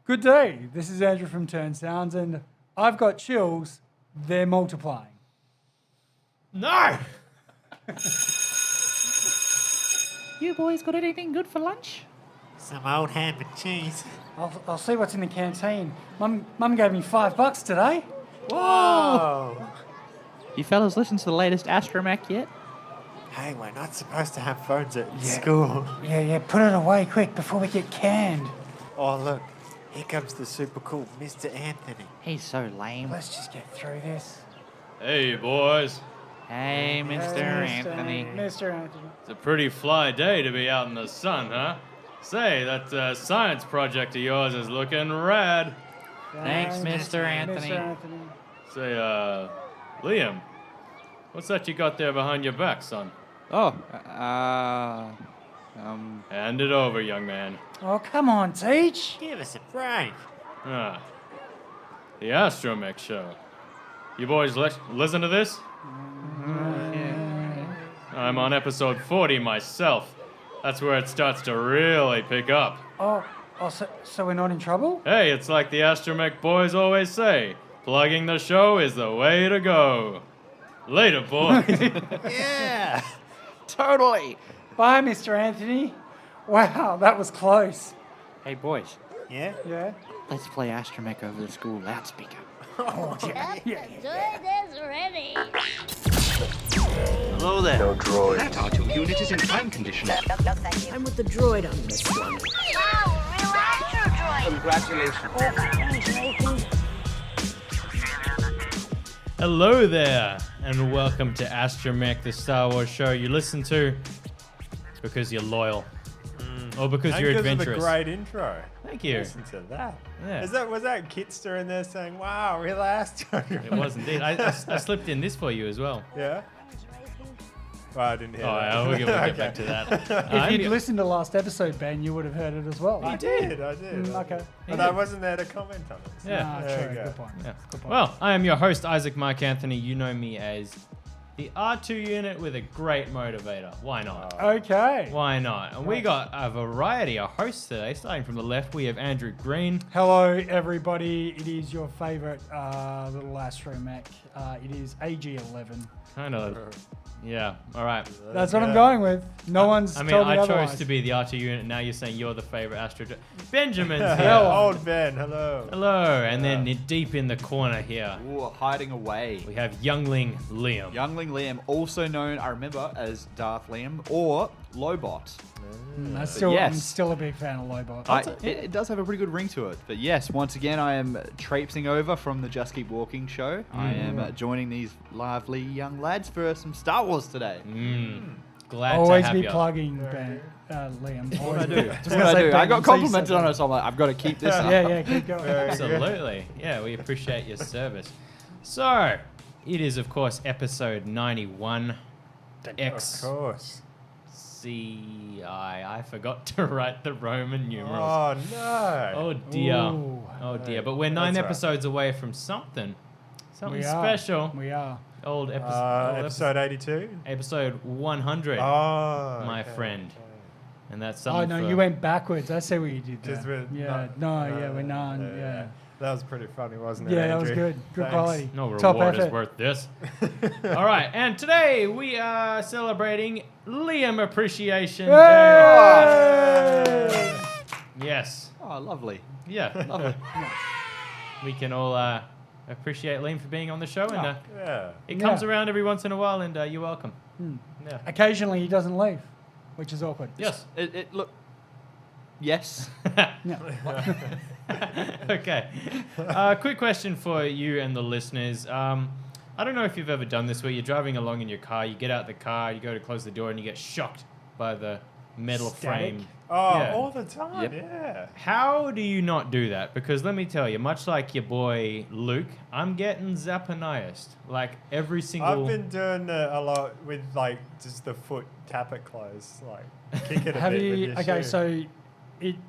Good day. This is Andrew from Turn Sounds, and I've got chills. They're multiplying. No! You boys got anything good for lunch? Some old ham and cheese. I'll see what's in the canteen. Mum gave me $5 today. Whoa! You fellas listen to the latest Astromech yet? Hey, we're not supposed to have phones at school. Yeah. Put it away quick before we get canned. Oh, look. Here comes the super cool Mr. Anthony. He's so lame. Let's just get through this. Hey, boys. Hey, Mr. Anthony. Mr. Anthony. It's a pretty fly day to be out in the sun, huh? Say, that science project of yours is looking rad. Thanks, Mr. Anthony. Mr. Anthony. Say, Liam, what's that you got there behind your back, son? Oh, Hand it over, young man. Oh, come on, Teach. Give us a break. Ah, the Astromech show. You boys listen to this? I'm on episode 40 myself. That's where it starts to really pick up. Oh, so we're not in trouble? Hey, it's like the Astromech boys always say, plugging the show is the way to go. Later, boys. Yeah! totally. Bye, Mr. Anthony. Wow, that was close. Hey, boys, Yeah? Yeah. let's play Astromech over the school loudspeaker. Yeah. Good is ready. Hello there. No droid. That R2 unit is in prime condition. I'm with the droid on this one. Wow, relax your droid. Congratulations. Hello there, and welcome to Astromech, the Star Wars show you listen to because you're loyal. Or because you're adventurous. Of a great intro. Thank you. Listen to that. Yeah. Was that Kitster in there saying, "Wow, real ass"? It was indeed. I slipped in this for you as well. Yeah. Well, I didn't hear Oh, that. yeah, we'll get Okay. back to that. If you'd listened to last episode, Ben, you would have heard it as well. I did. Okay. But I wasn't there to comment on it. Yeah. Ah, There true. you go. Good point. Yeah. Good point. Well, I am your host, Isaac Mike Anthony. You know me as the R2 unit with a great motivator. Why not? Okay. Why not? And we got a variety of hosts today. Starting from the left, we have Andrew Green. Hello, everybody. It is your favorite little Astromech. It is AG11. Kind of. Yeah. All right. That's what I'm going with. No one's I mean, told me I chose otherwise. to be the R2 unit. Now you're saying you're the favorite Astro. Benjamin's here. Hello. Old Ben, hello. Hello. And then deep in the corner here, Ooh, hiding away. we have youngling Liam. Youngling Liam, also known, I remember, as Darth Liam or Lobot. I'm yes. still a big fan of Lobot. It does have a pretty good ring to it. But yes, once again, I am traipsing over from the Just Keep Walking show. I am joining these lively young lads for some Star Wars today. Glad Always to have be you. plugging Ben, Liam. What I do? Just What gonna I say do? Ben I got and say complimented something. on it, so I'm like, I've got to keep this up. Yeah, keep going. Absolutely. Yeah, we appreciate your service. So, it is, of course, episode 91. X Of course. C I forgot to write the Roman numerals. Oh no. Oh dear. Ooh. Oh dear. But we're 9 That's all right. episodes away from something. Something We are. special. We are. Old episode. Episode 82. Episode 100, Oh. my okay, friend. okay. And that's Oh, something no, for- you went backwards. I see what you did there. 'Cause we're Yeah, we're none. Yeah. That was pretty funny, wasn't it? Yeah, that was Andrew? good. Good Thanks. quality. No Top reward is effort. worth this. All right, and today we are celebrating Liam Appreciation Day. Hey! Yes. Oh, lovely. Yeah, lovely. We can all appreciate Liam for being on the show, and Yeah. it comes Yeah. around every once in a while, and you're welcome. Yeah. Occasionally he doesn't leave, which is awkward. Yes. Look. Yes. Yeah. Okay. Quick question for you and the listeners. I don't know if you've ever done this where you're driving along in your car, you get out the car, you go to close the door, and you get shocked by the metal Static? frame. Oh, Yeah. all the time. Yep. Yeah. How do you not do that? Because let me tell you, much like your boy Luke, I'm getting Zappaniased. Like every single... I've been doing a lot with like just the foot tap it close, like kick it a Have bit with you? your Okay, shoe. so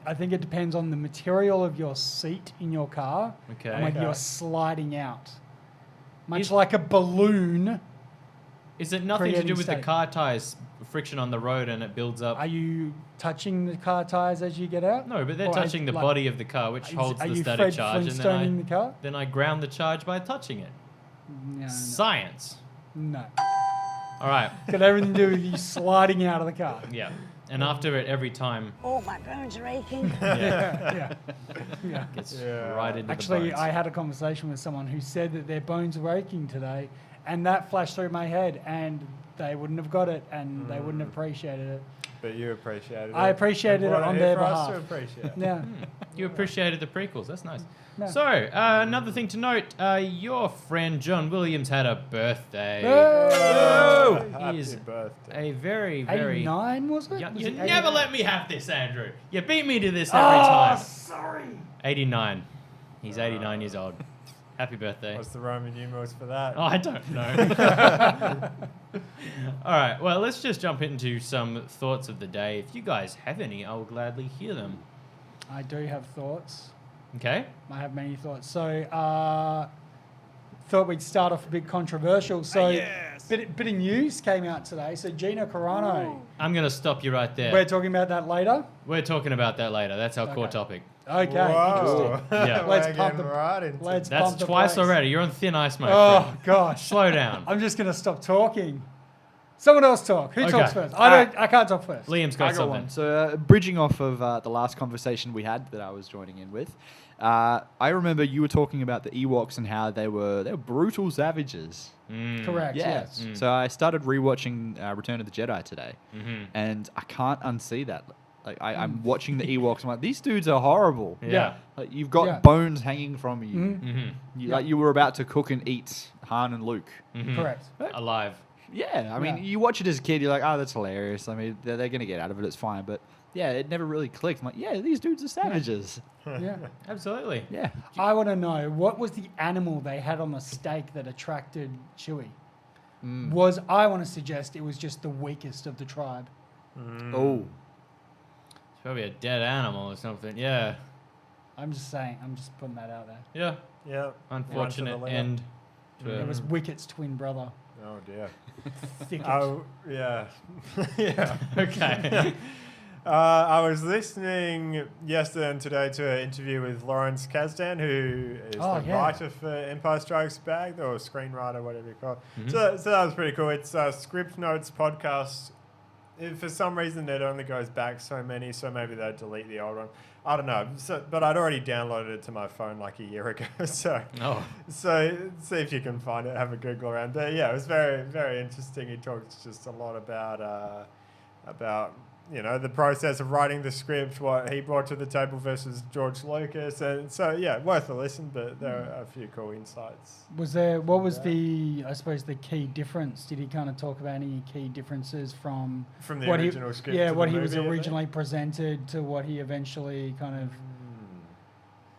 I think it depends on the material of your seat in your car Okay. and whether Okay. you're sliding out. Much Is- like a balloon, Is it nothing to creating do with static. the car tires friction on the road and it builds up? Are you touching the car tires as you get out? No, but they're Or touching the like, body of the car, which holds are the you static Fred charge, and Flintstoning the car? then I ground the charge by touching it. No, Science. no. All right. Got everything to do with you sliding out of the car. Yeah. And after it, every time Oh, my bones are aching. Yeah. gets Yeah. right into Actually, the bones. I had a conversation with someone who said that their bones were aching today, and that flashed through my head, and they wouldn't have got it, and they wouldn't have appreciated it. But you appreciated it. I appreciated And it what on it their for us to behalf. appreciate. Yeah. You appreciated the prequels. That's nice. No. So, another thing to note, your friend John Williams had a birthday. Whoa! He Happy is birthday. a very, very... 89, was it? young- Was you it never 89? let me have this, Andrew. You beat me to this every Oh, time. sorry. 89. He's 89 years old. Happy birthday. What's the Roman numerals for that? Oh, I don't know. All right, well, let's just jump into some thoughts of the day. If you guys have any, I will gladly hear them. I do have thoughts. Okay? I have many thoughts. So, thought we'd start off a bit controversial. So, bit of news came out today. So, Gina Carano. I'm going to stop you right there. We're talking about that later. We're talking about that later. That's our core Okay. topic. Okay. Whoa. Yeah. Let's We're pump getting the- right into Let's That's pump the twice brakes. already. You're on thin ice, my Oh friend. gosh. Slow down. I'm just gonna stop talking. Someone else talk. Who Okay. talks first? Alright. I can't talk first. Liam's I got got something. one. So, bridging off of the last conversation we had that I was joining in with, I remember you were talking about the Ewoks and how they were brutal savages. Mm. Correct. Yeah. Yes. So I started rewatching Return of the Jedi today, Mm-hmm. and I can't unsee that. Like I'm watching the Ewoks, I'm like, these dudes are horrible. Yeah. Like you've got Yeah. bones hanging from you. Mhm. Mm-hmm. Like you were about to cook and eat Han and Luke. Mm-hmm. Correct. Alive. Yeah, I mean, Yeah. you watch it as a kid, you're like, oh, that's hilarious. I mean, they're going to get out of it, it's fine. But yeah, it never really clicked. I'm like, yeah, these dudes are savages. Yeah. Absolutely. Yeah. I want to know what was the animal they had on the stake that attracted Chewie? I want to suggest it was just the weakest of the tribe. Oh. It's probably a dead animal or something. Yeah. I'm just saying. I'm just putting that out there. Yeah. Yeah. Unfortunate Run to the end. It was Wicket's twin brother. Oh dear. Thicket. Oh yeah. Yeah. Okay. I was listening yesterday and today to an interview with Lawrence Kasdan, who is Oh, the yeah. writer for Empire Strikes Back, or screenwriter, whatever you call it. Mhm. So that was pretty cool. It's a Script Notes podcast. For some reason, it only goes back so many, so maybe they delete the old one. I don't know. So, but I'd already downloaded it to my phone like a year ago. So Oh. see if you can find it, have a Google around. But yeah, it was very, very interesting. He talks just a lot about the process of writing the script, what he brought to the table versus George Lucas, and so yeah, worth a listen. But there are a few cool insights. What was the key difference? Did he kind of talk about any key differences from From the what original he, script yeah, to what the he was movie, I think? originally presented to what he eventually kind of.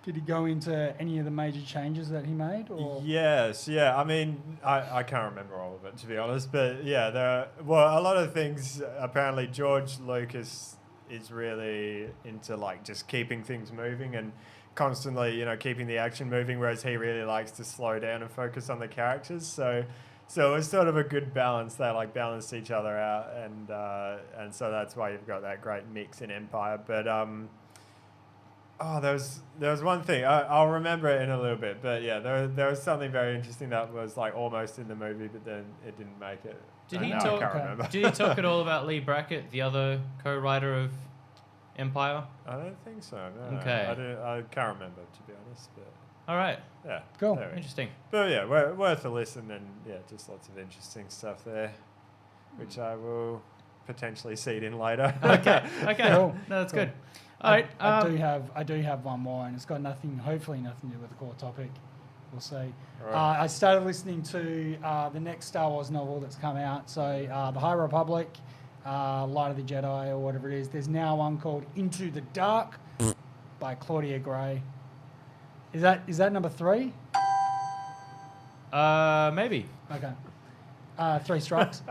Did he go into any of the major changes that he made? Or? Yes, yeah. I mean, I can't remember all of it, to be honest. But yeah, a lot of things. Apparently, George Lucas is really into like just keeping things moving and constantly, keeping the action moving, whereas he really likes to slow down and focus on the characters. So it was sort of a good balance. They like balanced each other out, and so that's why you've got that great mix in Empire. But there was one thing I'll remember it in a little bit, but yeah, there was something very interesting that was like almost in the movie, but then it didn't make it. Did he I talk? can't remember. Did he talk at all about Lee Brackett, the other co-writer of Empire? I don't think so. No, Okay. I can't remember, to be honest. But All right. yeah, Cool. there we go. Interesting. But yeah, worth a listen, and yeah, just lots of interesting stuff there, which I will potentially seed in later. Okay. Okay. Cool. No, that's Cool. good. All right. I do have one more, and it's got hopefully nothing to do with the core topic. We'll see. Alright. I started listening to the next Star Wars novel that's come out. So the High Republic, Light of the Jedi, or whatever it is. There's now one called Into the Dark by Claudia Gray. Is that number 3? Maybe. Okay. 3 strikes.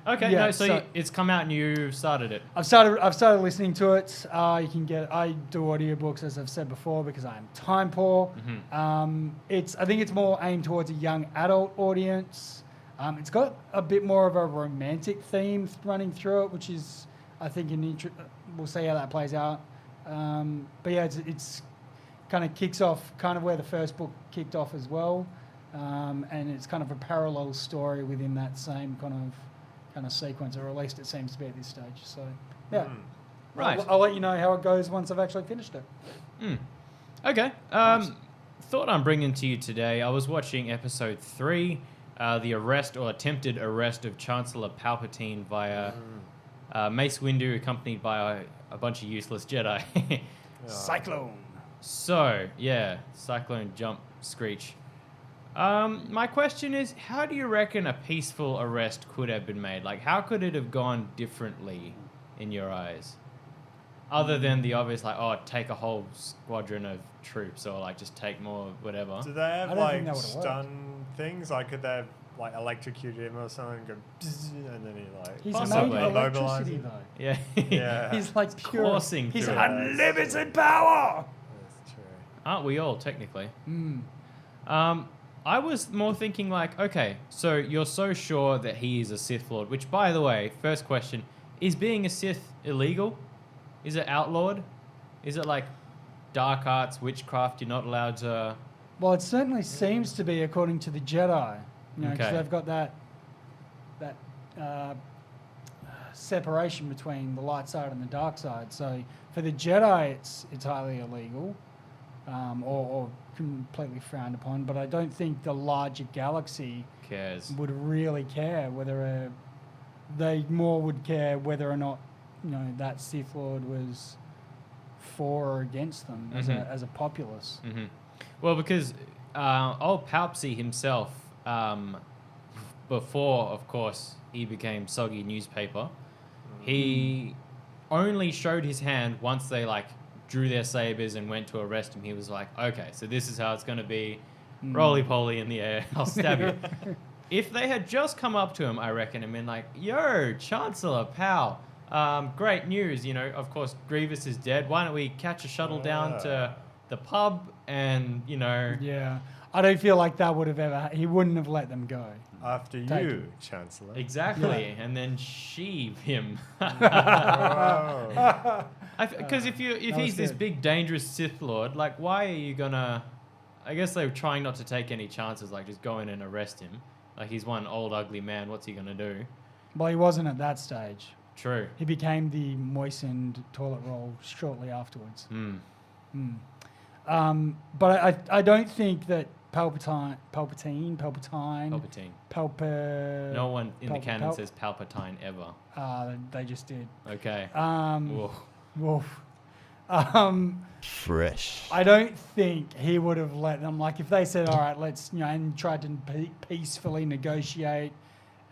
Okay. Yeah, No. So, so- it's come out and you started it. I've started listening to it. I do audiobooks, as I've said before, because I am time poor. Mm-hmm. I think it's more aimed towards a young adult audience. It's got a bit more of a romantic theme running through it, which is, I think, we'll see how that plays out. But yeah, it's kind of kicks off kind of where the first book kicked off as well, and it's kind of a parallel story within that same kind of sequence, or at least it seems to be at this stage. So yeah, Right. I'll let you know how it goes once I've actually finished it. Okay. Thought I'm bringing to you today. I was watching episode 3, the arrest or attempted arrest of Chancellor Palpatine via Mace Windu, accompanied by a bunch of useless Jedi. Cyclone. So, yeah, Cyclone Jump Screech. My question is, how do you reckon a peaceful arrest could have been made? Like, how could it have gone differently in your eyes? Other than the obvious, like, oh, take a whole squadron of troops, or like just take more, whatever. Do they have I don't think like that would've worked. stun things? Like, could they have like electrocuted him or something? And go, bzz, and then he like He's Possibly. made of immobilize electricity him? though. Yeah. Yeah, He's like pure. coursing He's through it. unlimited power. that's true. Aren't we all, technically? I was more thinking like, okay, so you're so sure that he is a Sith Lord, which, by the way, first question, is being a Sith illegal? Is it outlawed? Is it like dark arts, witchcraft, you're not allowed to... Well, it certainly seems to be, according to the Jedi. You know, 'cause Okay. they've got that separation between the light side and the dark side. So for the Jedi, it's highly illegal, or completely frowned upon. But I don't think the larger galaxy cares? would really care whether they more would care whether or not, you know, that Sith Lord was for or against them as a populace. Mm-hmm. Well, because old Palpsy himself, before, of course, he became soggy newspaper, he only showed his hand once they, like, drew their sabers and went to arrest him. He was like, okay, so this is how it's going to be. Roly-poly in the air. I'll stab you. If they had just come up to him, I reckon, and been like, yo, Chancellor, pal, great news. You know, of course, Grievous is dead. Why don't we catch a shuttle down to the pub and, you know... Yeah. I don't feel like that would have ever... He wouldn't have let them go. After Take you, it. Chancellor. Exactly, and then sheave him. Oh. Because if was he's this good. big dangerous Sith Lord, like, why are you gonna? I guess they were trying not to take any chances, like just go in and arrest him. Like, he's one old ugly man. What's he gonna do? Well, he wasn't at that stage. True. He became the moistened toilet roll shortly afterwards. But I don't think that Palpatine. No one in the canon Palp- says Palpatine ever. They just did. Okay. Um, Whoa. Woof. Fresh. I don't think he would have let them. Like, if they said, "All right, let's," you know, and tried to peacefully negotiate,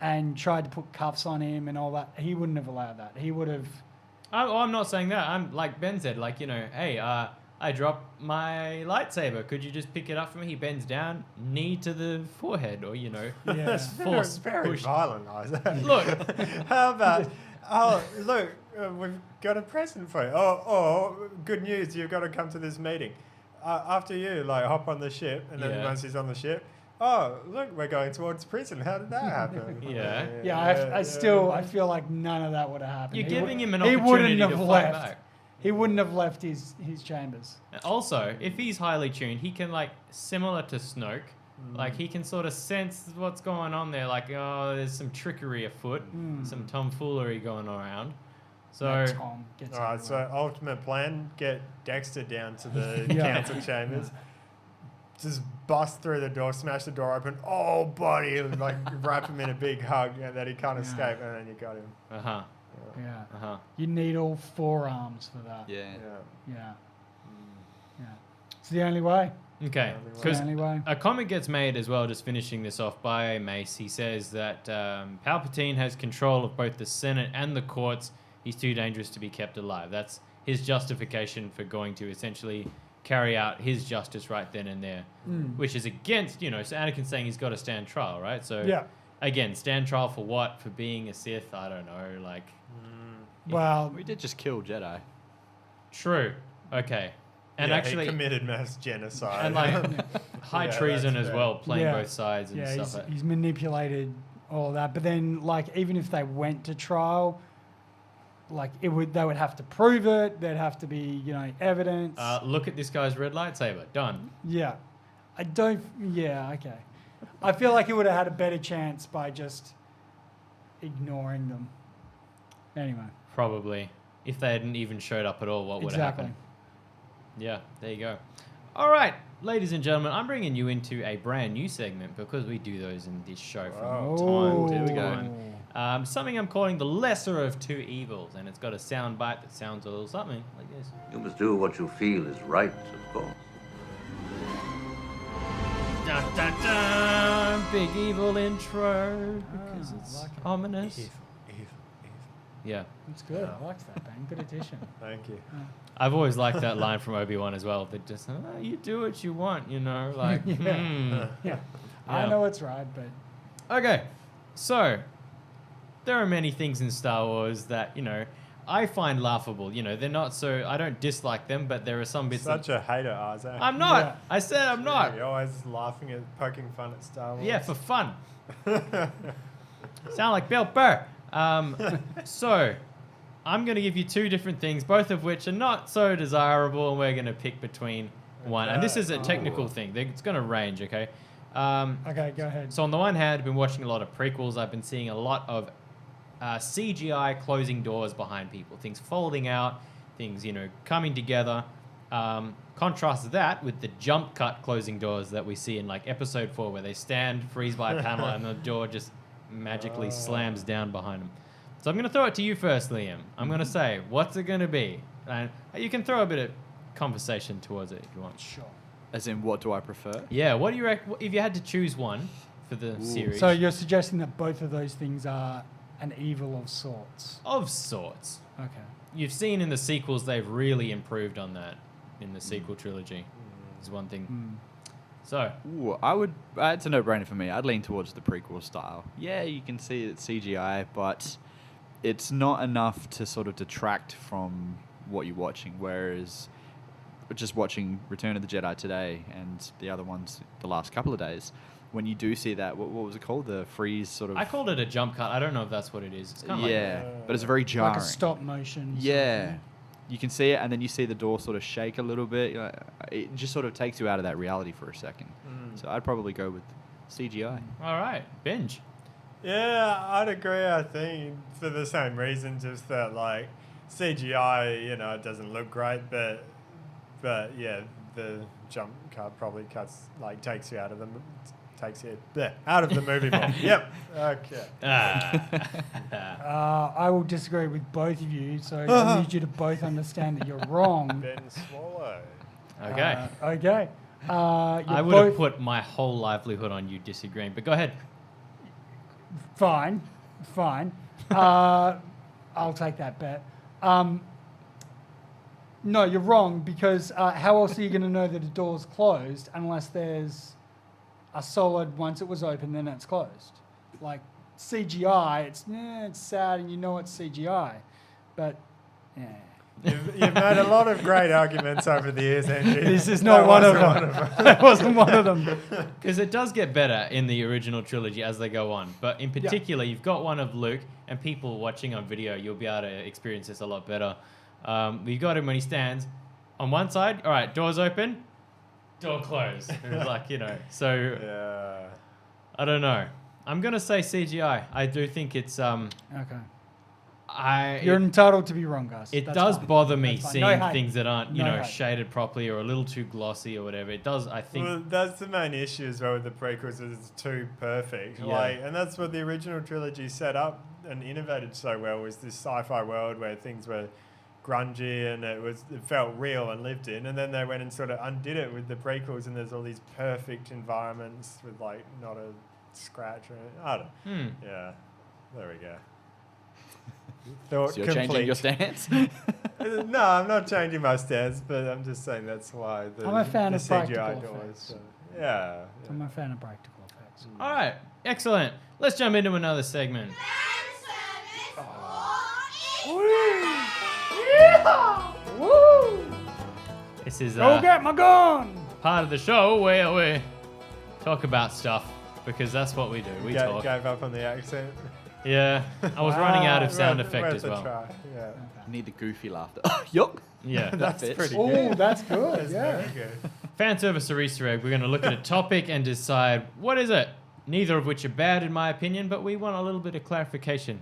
and tried to put cuffs on him and all that, he wouldn't have allowed that. He would have. I'm not saying that. I'm like Ben said, like, you know, hey, I dropped my lightsaber. Could you just pick it up for me? He bends down, knee to the forehead, or, you know, Yeah. force Very push. violent, Isaac. Look, How about... Oh, look, we've got a present for you. Oh, good news, you've got to come to this meeting. After you, like, hop on the ship, and then Yeah. once he's on the ship, oh, look, we're going towards prison. How did that happen? Yeah. I feel like none of that would have happened. you're He giving would- him an he opportunity wouldn't to have fight left. back. He wouldn't have left his chambers. Also, if he's highly tuned, he can, like, similar to Snoke, like, he can sort of sense what's going on there. Like, oh, there's some trickery afoot, some tomfoolery going around. So, That Tom gets All right, everywhere. so ultimate plan, get Dexter down to the Yeah. council chambers. Just bust through the door, smash the door open. Oh, buddy, and, like, wrap him in a big hug, and then he can't escape, and then you got him. Yeah. You need all 4 arms for that. Yeah. Yeah. It's the only way. okay. It's the Because only way. a comment gets made as well, just finishing this off, by Mace. He says that Palpatine has control of both the Senate and the courts. He's too dangerous to be kept alive. That's his justification for going to essentially carry out his justice right then and there, which is against, you know, so Anakin's saying he's got to stand trial, right? So, Yeah. again, stand trial for what? For being a Sith? I don't know. Like, Well, We did just kill Jedi. true. Okay. And Yeah, actually, he committed mass genocide. and like high Yeah, treason that's as fair. well, playing Yeah. both sides and yeah, stuff. he's manipulated all that. But then, like, even if they went to trial, like, they would have to prove it. There'd have to be, evidence. Look at this guy's red lightsaber. Done. Yeah. Okay. I feel like he would have had a better chance by just ignoring them. Anyway. Probably. If they hadn't even showed up at all, what would have Exactly. happened? Yeah, there you go. All right, ladies and gentlemen, I'm bringing you into a brand new segment because we do those in this show from time Here we to go. time. Something I'm calling the lesser of two evils, and it's got a sound bite that sounds a little something like this. You must do what you feel is right, of course. Dun, dun, dun, big evil intro because it's like it. ominous. Evil. Yeah, That's good. I like that, Ben. Good addition. Thank you. I've always liked that line from Obi-Wan as well. That just, you do what you want, like. Yeah. Yeah. I know it's right, but Okay, so there are many things in Star Wars that I find laughable. They're not so. I don't dislike them, but there are some bits. Such a hater, Isaac. I'm not. Yeah. I said I'm not. You're always laughing at, poking fun at Star Wars. Yeah, for fun. Sound like Bill Burr. So, I'm going to give you two different things, both of which are not so desirable, and we're going to pick between one. And this is a technical thing. It's going to range, okay? okay, go ahead. So on the one hand, I've been watching a lot of prequels. I've been seeing a lot of CGI closing doors behind people. Things folding out, things, coming together. Contrast that with the jump cut closing doors that we see in like episode 4 where they stand, freeze by a panel, and the door just magically slams down behind them. So I'm going to throw it to you first, Liam. I'm going to say, what's it going to be? And you can throw a bit of conversation towards it if you want. Sure. As in, what do I prefer? Yeah, what do you reckon? If you had to choose one for the series. So you're suggesting that both of those things are an evil of sorts. Of sorts. Okay. You've seen in the sequels they've really improved on that in the sequel trilogy. Is one thing. So, Ooh, it's a no-brainer for me. I'd lean towards the prequel style. Yeah, you can see it's CGI, but it's not enough to sort of detract from what you're watching. Whereas just watching Return of the Jedi today and the other ones the last couple of days, when you do see that, what was it called? The freeze sort of... I called it a jump cut. I don't know if that's what it is. It's kind of yeah, but it's very jarring. Like a stop motion. sort of Yeah. thing. You can see it, and then you see the door sort of shake a little bit. It just sort of takes you out of that reality for a second. So I'd probably go with CGI. All right, binge. Yeah, I'd agree. I think for the same reason, just that like CGI, it doesn't look great, but yeah, the jump cut probably takes you out of the movie more. Yep. Okay. I will disagree with both of you, so I need you to both understand that you're wrong. Ben swallow. Okay. Okay. I would have put my whole livelihood on you disagreeing, but go ahead. Fine. I'll take that bet. No, you're wrong, because how else are you going to know that a door's closed unless there's a solid, once it was open, then it's closed? Like CGI, it's sad and you know it's CGI, but yeah. You've made a lot of great arguments over the years, Andrew. This is not one of them. That wasn't one of them. Because it does get better in the original trilogy as they go on. But in particular, you've got one of Luke, and people watching on video, you'll be able to experience this a lot better. You've got him when he stands on one side. All right, doors open, door closed. It's like, so Yeah. I don't know. I'm going to say CGI. I do think it's... Okay. You're entitled to be wrong, guys. It That's does fine. bother me That's fine. seeing No hate. things that aren't, No hate. shaded properly or a little too glossy or whatever. It does, I think... Well, that's the main issue as well with the prequels, is it's too perfect. Yeah. And that's what the original trilogy set up and innovated so well, was this sci-fi world where things were grungy and it felt real and lived in, and then they went and sort of undid it with the prequels, and there's all these perfect environments with not a scratch or anything. I don't know. Yeah, there we go. Thought So you're changing your stance? No, I'm not changing my stance, but I'm just saying that's why I'm a fan the of CGI practical doors. effects. So, yeah. I'm a fan of practical effects. All right, excellent. Let's jump into another segment. This is Go get my gun! part of the show where we talk about stuff because that's what we do. We Gave talk. up on the accent. Yeah, I was running out of sound Worth- effect worth as a well. try. Yeah. You need the goofy laughter. Yuck. Yeah. That's fits. pretty Oh, good. that's good. That's yeah. very good. Fan service or Easter egg, we're going to look at a topic and decide what is it. Neither of which are bad in my opinion, but we want a little bit of clarification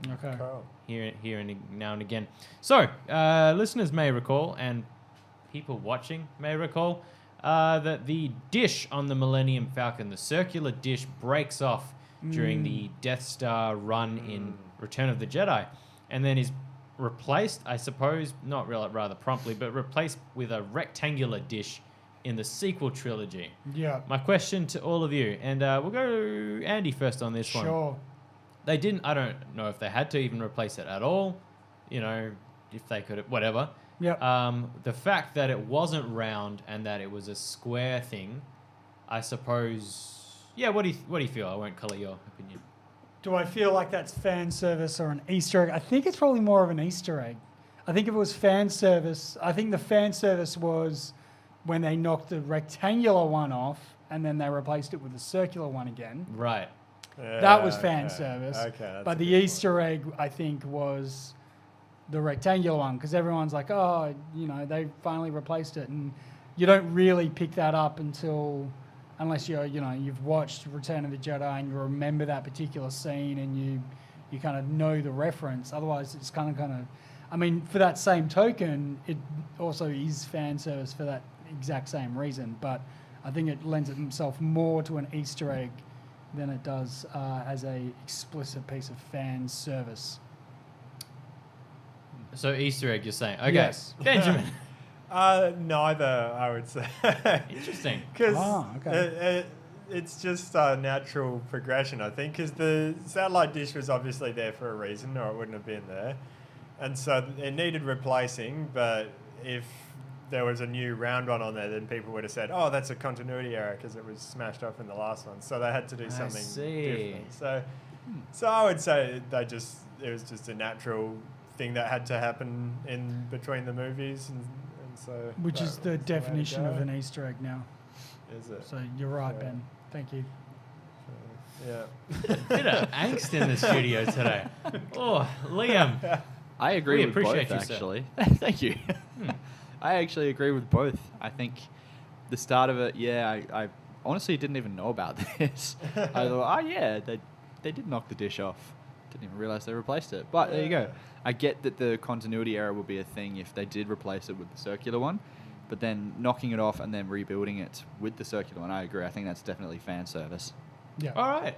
Yeah. Okay. Cool. here and now and again. So, listeners may recall, and people watching may recall, that the dish on the Millennium Falcon, the circular dish, breaks off during the Death Star run in Return of the Jedi, and then is replaced, I suppose, not really, rather promptly, but replaced with a rectangular dish in the sequel trilogy. Yeah. My question to all of you, and we'll go Andy first on this one. Sure. They didn't, I don't know if they had to even replace it at all, you know, if they could, whatever. Yep. The fact that it wasn't round and that it was a square thing, I suppose. Yeah, what do you feel? I won't colour your opinion. Do I feel like that's fan service or an Easter egg? I think it's probably more of an Easter egg. I think if it was fan service, I think the fan service was when they knocked the rectangular one off and then they replaced it with the circular one again. Right. That was fan okay. service. Okay, that's but a the good point. Easter egg, I think, was the rectangular one because everyone's like, oh, you know, they finally replaced it, and you don't really pick that up unless you've watched Return of the Jedi and you remember that particular scene and you kind of know the reference. Otherwise, it's kind of. I mean, for that same token, it also is fan service for that exact same reason. But I think it lends itself more to an Easter egg than it does as a explicit piece of fan service. So Easter egg, you're saying? Okay. Yes. Benjamin. Neither, I would say. Interesting. Because okay. it's just a natural progression, I think, because the satellite dish was obviously there for a reason, or it wouldn't have been there. And so it needed replacing, but if there was a new round one on there, then people would have said, oh, that's a continuity error because it was smashed off in the last one. So they had to do something different. So I would say it was just a natural thing that had to happen in between the movies. And so Which that is the was way to definition go. of an Easter egg now. Is it? So you're right, Yeah. Ben. Thank you. Yeah. Bit of angst in the studio today. Oh, Liam. I agree We with appreciate both, you, sir. actually. Thank you. I actually agree with both. I think the start of it, I honestly didn't even know about this. I thought, oh, yeah, they did knock the dish off. Didn't even realize they replaced it. But there you go. I get that the continuity error will be a thing if they did replace it with the circular one. But then knocking it off and then rebuilding it with the circular one, I agree. I think that's definitely fan service. Yeah. All right.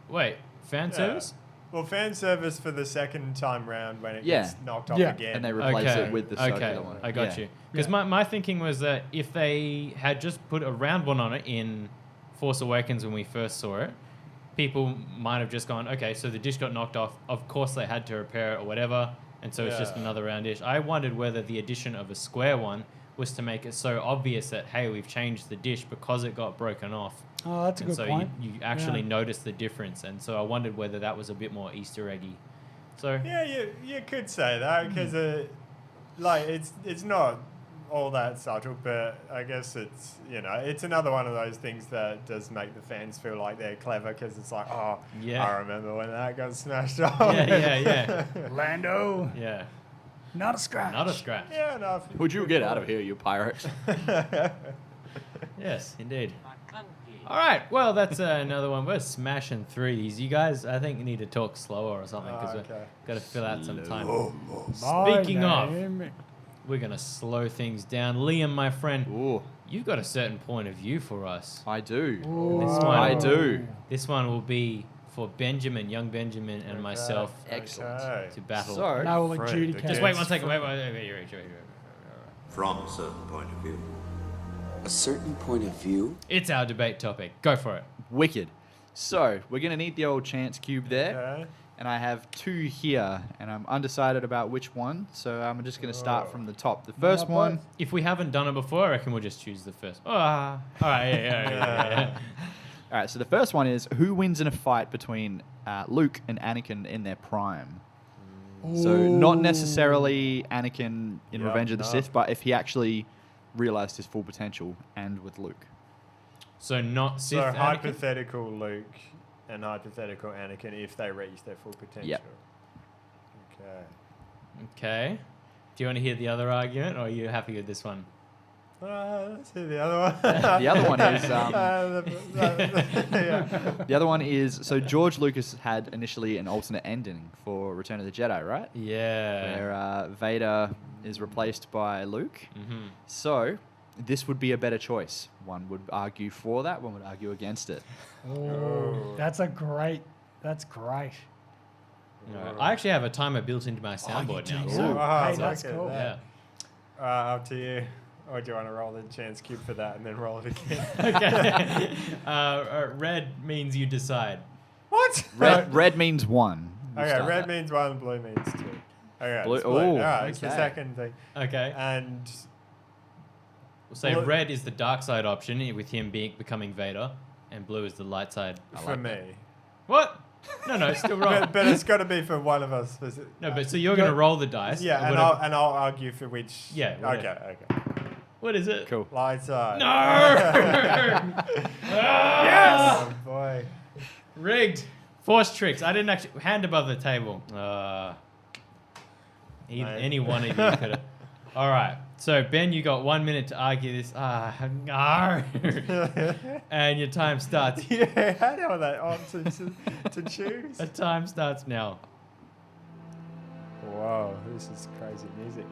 Wait, fan service? Well, fan service for the second time round when it Yeah. gets knocked off Yeah. again. And they replace Okay. it with the circular Okay, one. I got Yeah. you. Because my thinking was that if they had just put a round one on it in Force Awakens when we first saw it, people might have just gone, okay, so the dish got knocked off. Of course they had to repair it or whatever, and so it's just Yeah. another round dish. I wondered whether the addition of a square one was to make it so obvious that, hey, we've changed the dish because it got broken off. Oh, that's a And good so point. you actually Yeah. notice the difference. And so I wondered whether that was a bit more Easter eggy. So Yeah, you could say that because it's not all that subtle, but I guess it's another one of those things that does make the fans feel like they're clever because it's like, oh, Yeah. I remember when that got smashed off. yeah. Lando, Yeah. not a scratch. Not a scratch. Yeah, no. Would you get out of here, you pirate? Yes, indeed. All right, well, that's another one. We're smashing through these. You guys, I think, need to talk slower or something because Okay. we've got to fill out some time. My Speaking of, name- we're going to slow things down. Liam, my friend, Ooh, you've got a certain point of view for us. I do. This one- I do. This one will be for Benjamin, young Benjamin, and myself Excellent. Okay. to battle. So, And I will Fred, adjudicate. Just wait one second. Wait. From a certain point of view. A certain point of view? It's our debate topic. Go for it. wicked. So, we're going to need the old chance cube there. Okay. And I have two here, and I'm undecided about which one. So, I'm just going to start from the top. The first up, one... bud? If we haven't done it before, I reckon we'll just choose the first. Oh, all right, yeah. All right, so the first one is, who wins in a fight between Luke and Anakin in their prime? So not necessarily Anakin in Yeah, Revenge of the no. Sith, but if he actually realized his full potential and with Luke. So not Sith So Anakin? hypothetical Luke and hypothetical Anakin if they reach their full potential. Yep. Okay. Okay. Do you want to hear the other argument, or are you happy with this one? Let's hear the other one. The other one is yeah. the other one is so George Lucas had initially an alternate ending for Return of the Jedi, right? Yeah. Where Vader is replaced by Luke. Mm-hmm. So this would be a better choice. One would argue for that. One would argue against it. Oh, that's great. I actually have a timer built into my soundboard now. do? So, Oh, Hey, that's look at cool. that. yeah. Up to you. Or do you want to roll the chance cube for that and then roll it again? Okay. Red means you decide. What? Red means one. We'll Okay, start red that. means 1, blue means 2. Okay, Blue- it's blue. oh, All right, it's the okay. second thing. Okay. And We'll say Blue- red is the dark side option with him becoming Vader, and blue is the light side. for me. What? No, it's still wrong. But it's got to be for one of us. No, but so you're going to roll the dice. Yeah, and whatever- I'll argue for which. Yeah, whatever. Okay. What is it? Cool. Light side. No! Yes! Oh, boy. Rigged. Force tricks. I didn't actually... Hand above the table. Any one of you could have... All right. So, Ben, you got 1 minute to argue this. No. And your time starts. Yeah, how do I that option to choose? The time starts now. Whoa, this is crazy music.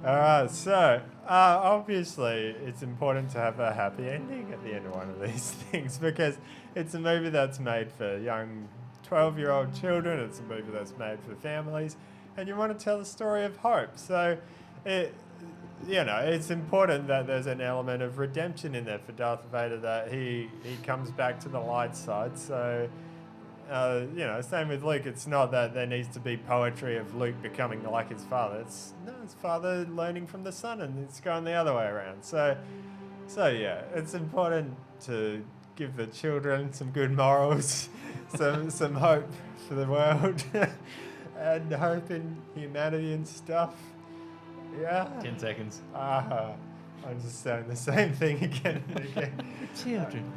Alright, so obviously it's important to have a happy ending at the end of one of these things because it's a movie that's made for young 12-year-old children, it's a movie that's made for families, and you want to tell a story of hope. So, it's important that there's an element of redemption in there for Darth Vader, that he comes back to the light side. So, same with Luke. It's not that there needs to be poetry of Luke becoming like his father. It's father learning from the son, and it's going the other way around. So yeah, it's important to give the children some good morals, some hope for the world, and hope in humanity and stuff. Yeah. 10 seconds. I'm just saying the same thing again and again. Children.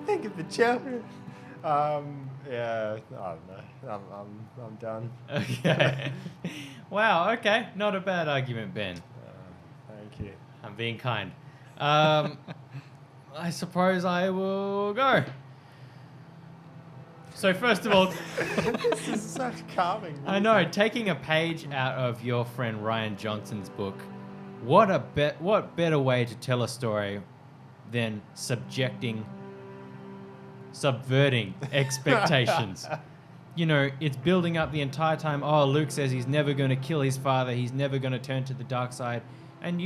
Think of the children. Yeah, I don't know. I'm done. Okay. Wow, okay. Not a bad argument, Ben. Thank you. I'm being kind. I suppose I will go. So first of all... This is such calming music. I know, taking a page out of your friend Ryan Johnson's book, what better way to tell a story than subverting expectations. It's building up the entire time. Oh, Luke says he's never going to kill his father. He's never going to turn to the dark side. And,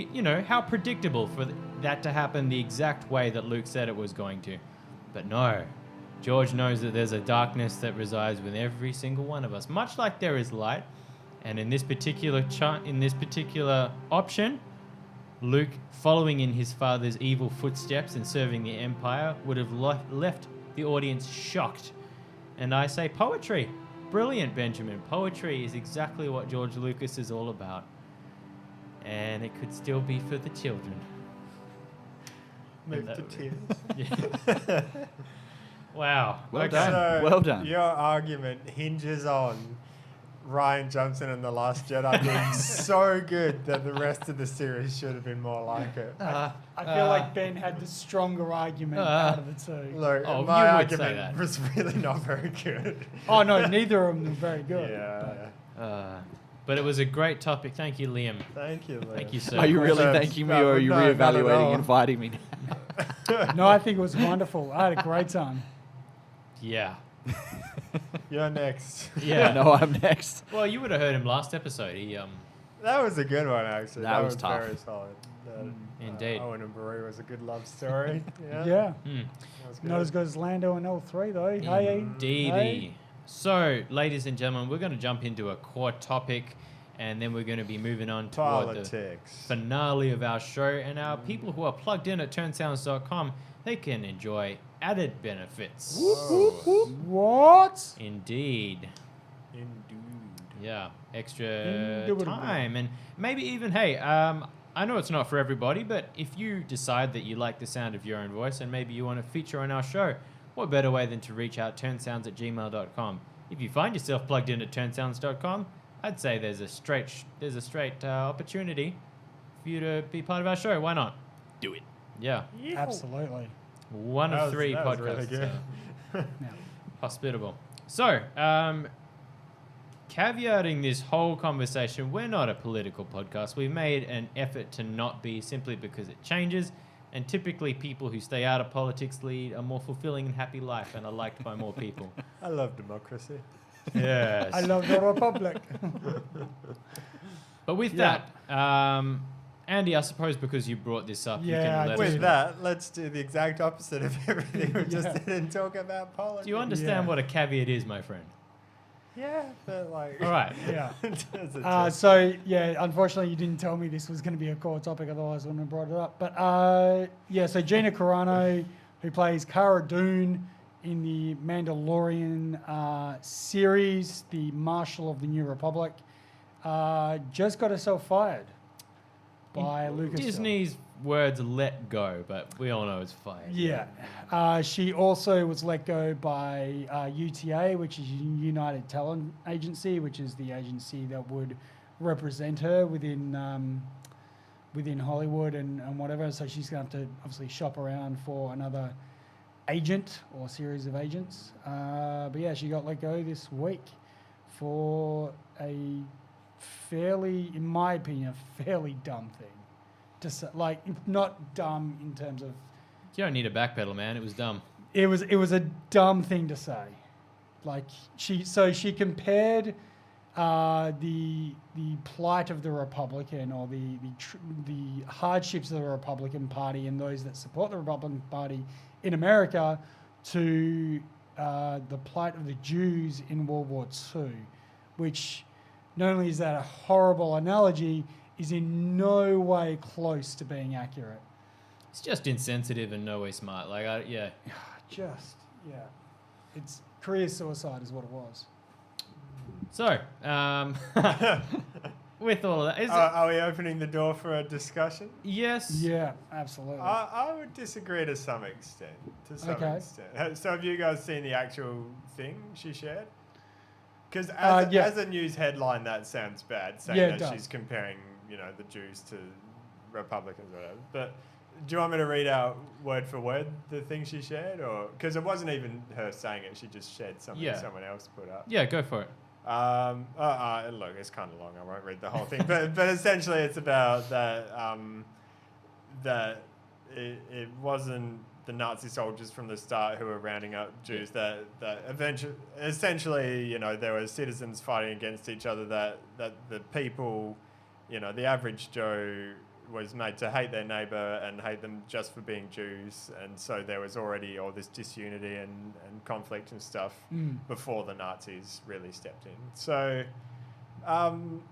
how predictable for that to happen the exact way that Luke said it was going to. But no, George knows that there's a darkness that resides within every single one of us, much like there is light. And in this particular option, Luke, following in his father's evil footsteps and serving the Empire, would have left the audience shocked. And I say poetry. Brilliant, Benjamin. Poetry is exactly what George Lucas is all about. And it could still be for the children. Move to tears. Yeah. Wow. Well Okay. done. So Well done. Your argument hinges on Ryan Johnson and The Last Jedi being so good that the rest of the series should have been more like it. I feel like Ben had the stronger argument out of the two. Look, Oh, my you would say argument that. was really not very good. Oh, no, neither of them were very good. Yeah. But it was a great topic. Thank you, Liam. Thank you, Liam. Thank you, sir. Are you really No, thanking me, no, or are you no, not at all. reevaluating, inviting me? No, I think it was wonderful. I had a great time. Yeah. You're next. Yeah. No, I'm next. Well, you would have heard him last episode. He That was a good one, actually. That was tough. Very solid. Indeed. Owen and Marie was a good love story. Yeah. Yeah. Hmm. That was Not good. as good as Lando and L3, though. Hey, Indeedy. hey. So, ladies and gentlemen, we're going to jump into a core topic, and then we're going to be moving on toward the Politics. finale of our show. And our people who are plugged in at turnsounds.com, they can enjoy added benefits. What? Indeed. Indeed. Yeah, extra Indubitably. time, and maybe even, hey, I know it's not for everybody, but if you decide that you like the sound of your own voice and maybe you want to feature on our show, what better way than to reach out turnsounds@gmail.com. If you find yourself plugged in at turnsounds.com, I'd say there's a straight opportunity for you to be part of our show. Why not? Do it. Yeah. Absolutely. One of three that was podcasts. really good. Yeah. Hospitable. So, caveating this whole conversation, we're not a political podcast. We've made an effort to not be, simply because it changes, and typically people who stay out of politics lead a more fulfilling and happy life and are liked by more people. I love democracy. Yes. I love the Republic. But with Yeah. that, Andy, I suppose because you brought this up, you Yeah, can let us With know. that, let's do the exact opposite of everything. We just Yeah. didn't talk about politics. Do you understand Yeah. what a caveat is, my friend? Yeah, but like... All right. Yeah. There's a test. So, yeah, unfortunately, you didn't tell me this was going to be a core topic, otherwise I wouldn't have brought it up. But, yeah, so Gina Carano, who plays Cara Dune in the Mandalorian series, the Marshal of the New Republic, just got herself fired by Lucasfilm. Disney's words let go, but we all know it's fired. Yeah. She also was let go by UTA, which is United Talent Agency, which is the agency that would represent her within Hollywood and whatever. So she's going to have to obviously shop around for another agent or series of agents. But yeah, she got let go this week for a fairly, in my opinion, a fairly dumb thing. Just like, not dumb in terms of, You don't need a backpedal, man. It was dumb. it was a dumb thing to say. Like she compared the plight of the Republican, or the hardships of the Republican Party and those that support the Republican Party in America to the plight of the Jews in World War II, which not only is that a horrible analogy, is in no way close to being accurate. It's just insensitive and no way smart. Like, yeah. Just, yeah. It's career suicide is what it was. So, with all of that, Are we opening the door for a discussion? yes. Yeah, absolutely. I would disagree to some extent. Okay. So have you guys seen the actual thing she shared? Because Yeah. as a news headline, that sounds bad, saying Yeah, it that does. she's comparing, the Jews to Republicans or whatever. But do you want me to read out word for word the thing she shared? Or because it wasn't even her saying it, she just shared something Yeah. someone else put up. Yeah, go for it. Look, it's kind of long. I won't read the whole thing, but essentially, it's about that that it wasn't the Nazi soldiers from the start who were rounding up Jews. That essentially, there were citizens fighting against each other. That the people, the average Joe was made to hate their neighbour and hate them just for being Jews, and so there was already all this disunity and conflict and stuff before the Nazis really stepped in. So, and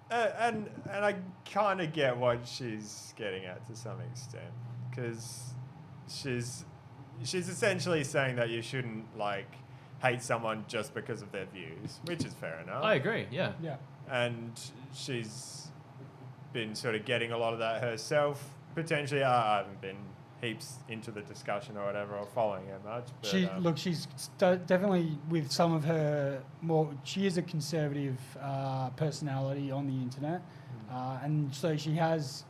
I kind of get what she's getting at to some extent, because she's essentially saying that you shouldn't hate someone just because of their views, which is fair enough. I agree, yeah. Yeah. And she's been sort of getting a lot of that herself. Potentially, I haven't been heaps into the discussion or whatever, or following her much. But, She's definitely, with some of her more, she is a conservative personality on the internet, and so she has,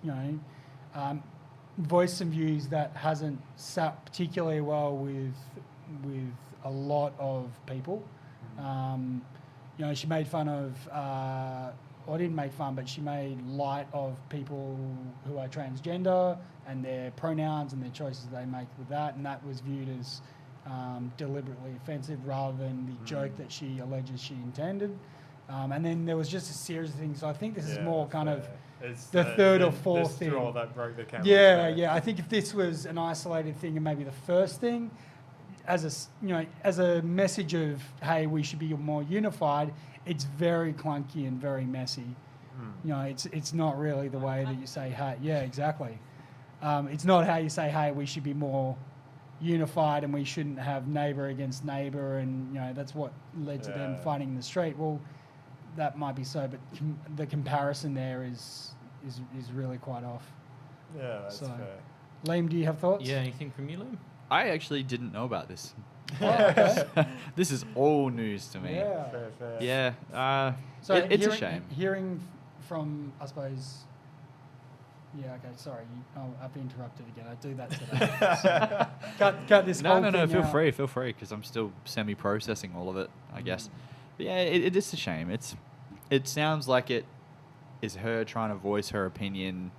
voiced some views that hasn't sat particularly well with a lot of people. She made fun of. Or didn't make fun, but she made light of people who are transgender and their pronouns and their choices they make with that, and that was viewed as deliberately offensive rather than the joke that she alleges she intended. And then there was just a series of things. So I think this is more kind of it's the third or fourth the thing. straw that broke the camel's Yeah, back. yeah. I think if this was an isolated thing and maybe the first thing, as a message of, hey, we should be more unified, it's very clunky and very messy. It's not really the way that you say, hey, yeah, exactly. It's not how you say, hey, we should be more unified and we shouldn't have neighbour against neighbour, and that's what led to them fighting in the street. Well, that might be so, but the comparison there is is really quite off. Yeah, that's So- fair. Liam, do you have thoughts? Yeah, anything from you, Liam? I actually didn't know about this. Oh, okay. This is all news to me. Yeah. Fair. Yeah. So It's a shame. Hearing from, I suppose. Yeah. Okay. Sorry, I've been interrupted again. I do that today. So cut this. whole No. thing Feel out. free, because I'm still semi-processing all of it, I guess. But yeah, it is a shame. It sounds like it is her trying to voice her opinion,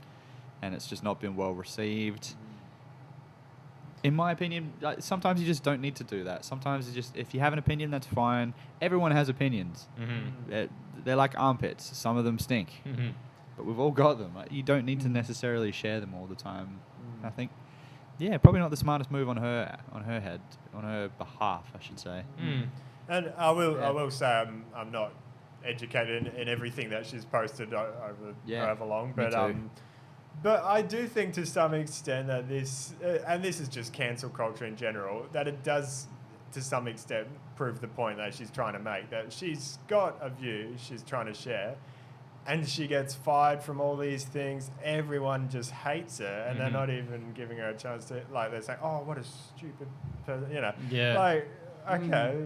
and it's just not been well received. In my opinion, sometimes you just don't need to do that. Sometimes if you have an opinion, that's fine. Everyone has opinions. Mm-hmm. They're like armpits. Some of them stink, Mm-hmm. but we've all got them. You don't need to necessarily share them all the time. I think, yeah, probably not the smartest move on her behalf, I should say. Mm. And I will say I'm not educated in everything that she's posted over long, me but too. but I do think to some extent that this and this is just cancel culture in general, that it does to some extent prove the point that she's trying to make, that she's got a view she's trying to share, and she gets fired from all these things. Everyone just hates her, and they're not even giving her a chance to, like, they're saying, oh, what a stupid person, you know. Yeah. Like, okay,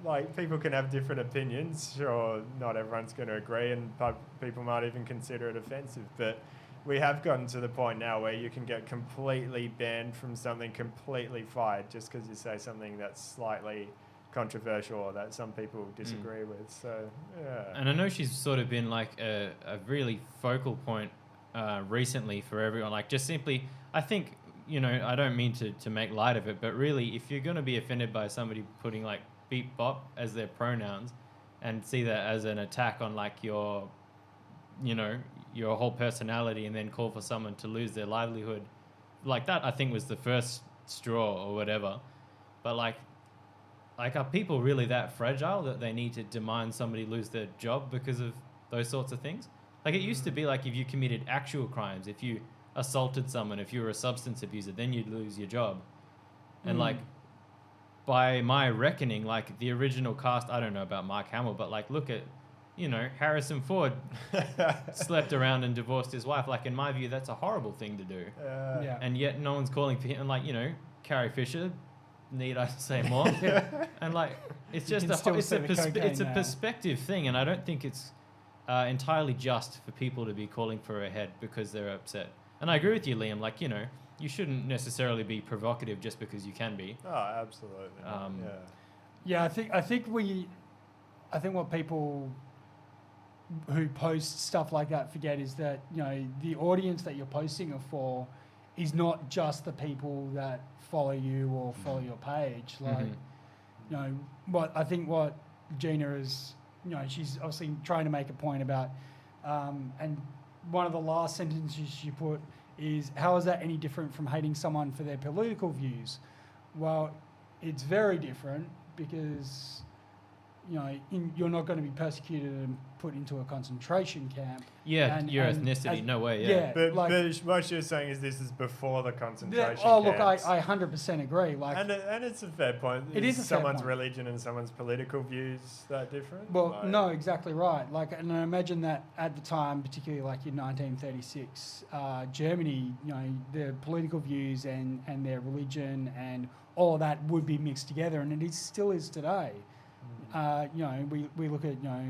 like, people can have different opinions. Sure, not everyone's going to agree, and people might even consider it offensive, but we have gotten to the point now where you can get completely banned from something, completely fired, just because you say something that's slightly controversial or that some people disagree with. So, yeah. And I know she's sort of been like a really focal point recently for everyone. Like, just simply, I think, you know, I don't mean to make light of it, but really, if you're going to be offended by somebody putting like beep bop as their pronouns and see that as an attack on like your, you know, your whole personality, and then call for someone to lose their livelihood, like that, I think was the first straw or whatever. But like are people really that fragile that they need to demand somebody lose their job because of those sorts of things? Like, it used to be like if you committed actual crimes, if you assaulted someone, if you were a substance abuser, then you'd lose your job. And like, by my reckoning, like the original cast, I don't know about Mark Hamill, but like, look at, you know, Harrison Ford slept around and divorced his wife. Like, in my view, that's a horrible thing to do. Yeah. And yet no one's calling for him. And like, you know, Carrie Fisher, need I say more? And like, it's You just can still see the cocaine it's a now. perspective thing, and I don't think it's entirely just for people to be calling for her head because they're upset. And I agree with you, Liam. Like, you know, you shouldn't necessarily be provocative just because you can be. Oh, absolutely. Yeah, I think what people who post stuff like that forget is that, you know, the audience that you're posting it for is not just the people that follow you or follow your page. Like, you know, what Gina is, you know, she's obviously trying to make a point about, and one of the last sentences she put is, how is that any different from hating someone for their political views? Well, it's very different because, you know, you're not going to be persecuted and put into a concentration camp. Yeah, And- your and ethnicity, as- no way. yeah. But, like- but what she was saying is this is before the concentration Look, camps. I 100% agree. Like, And it's a fair point. It is a fair someone's point. religion and someone's political views that different? well, Like- no, exactly right. Like, and I imagine that at the time, particularly like in 1936, Germany, you know, their political views and their religion and all of that would be mixed together, and still is today. You know, we look at, you know,